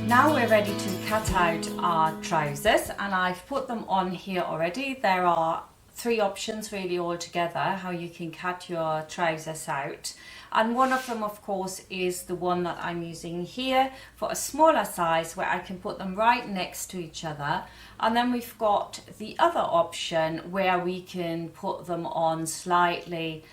Now we're ready to cut out our trousers, and I've put them on here already. There are three options really altogether how you can cut your trousers out, and one of them of course is the one that I'm using here for a smaller size where I can put them right next to each other. And then we've got the other option where we can put them on slightly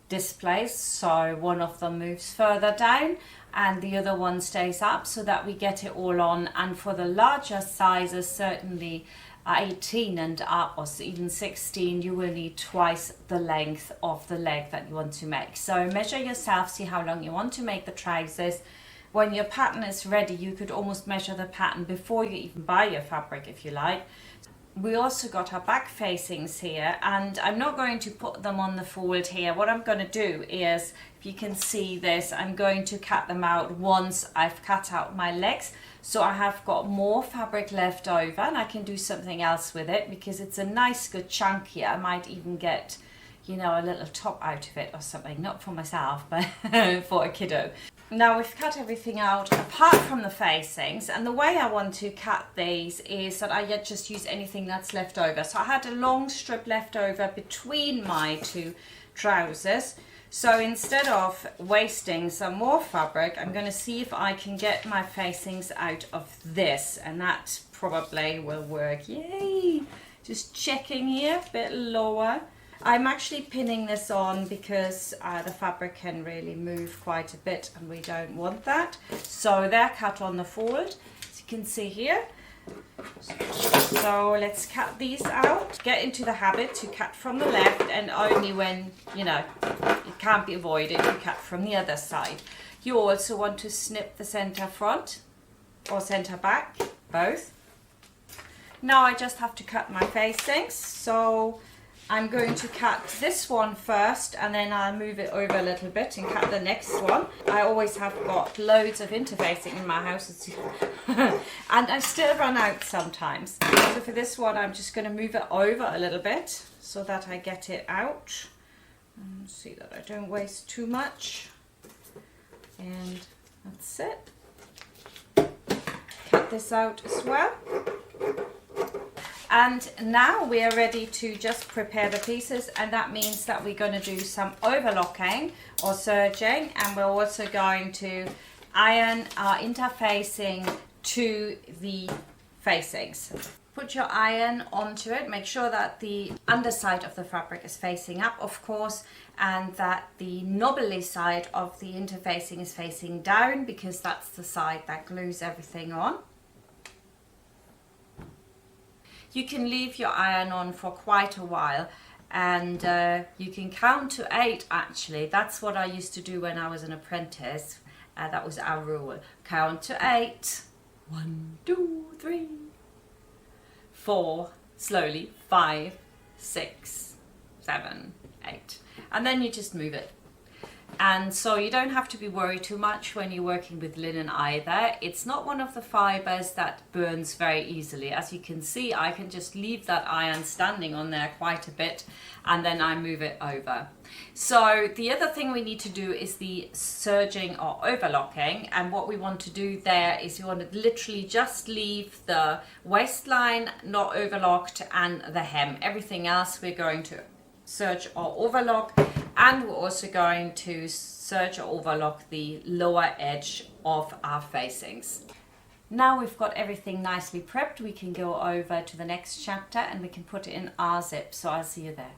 displaced, so one of them moves further down and the other one stays up, so that we get it all on. And for the larger sizes, certainly 18 and up, or even 16, you will need twice the length of the leg that you want to make. So measure yourself, see how long you want to make the trousers. When your pattern is ready, you could almost measure the pattern before you even buy your fabric if you like. We also got our back facings here, and I'm not going to put them on the fold here. What I'm going to do is, if you can see this, I'm going to cut them out once I've cut out my legs, so I have got more fabric left over and I can do something else with it, because it's a nice good chunk here. I might even get, you know, a little top out of it or something, not for myself but for a kiddo. Now we've cut everything out apart from the facings, and the way I want to cut these is that I just use anything that's left over. So I had a long strip left over between my two trousers, so instead of wasting some more fabric, I'm going to see if I can get my facings out of this, and that probably will work. Yay! Just checking here, a bit lower. I'm actually pinning this on because the fabric can really move quite a bit and we don't want that. So they're cut on the fold, as you can see here. So let's cut these out. Get into the habit to cut from the left, and only when, you know, it can't be avoided, you cut from the other side. You also want to snip the center front or center back, both. Now I just have to cut my facings. So I'm going to cut this one first, and then I'll move it over a little bit and cut the next one. I always have got loads of interfacing in my house and I still run out sometimes. So for this one I'm just going to move it over a little bit so that I get it out and see that I don't waste too much. And that's it. Cut this out as well. And now we are ready to just prepare the pieces, and that means that we're going to do some overlocking or serging, and we're also going to iron our interfacing to the facings. Put your iron onto it, make sure that the underside of the fabric is facing up, of course, and that the knobbly side of the interfacing is facing down, because that's the side that glues everything on. You can leave your iron on for quite a while, and you can count to 8 actually. That's what I used to do when I was an apprentice. That was our rule. Count to 8. 1, 2, 3, 4, slowly, 5, 6, 7, 8. And then you just move it. And so you don't have to be worried too much when you're working with linen either. It's not one of the fibers that burns very easily. As you can see, I can just leave that iron standing on there quite a bit, and then I move it over. So the other thing we need to do is the serging or overlocking, and what we want to do there is we want to literally just leave the waistline not overlocked and the hem. Everything else we're going to serge or overlock, and we're also going to serge or overlock the lower edge of our facings. Now we've got everything nicely prepped, we can go over to the next chapter and we can put it in our zip. So I'll see you there.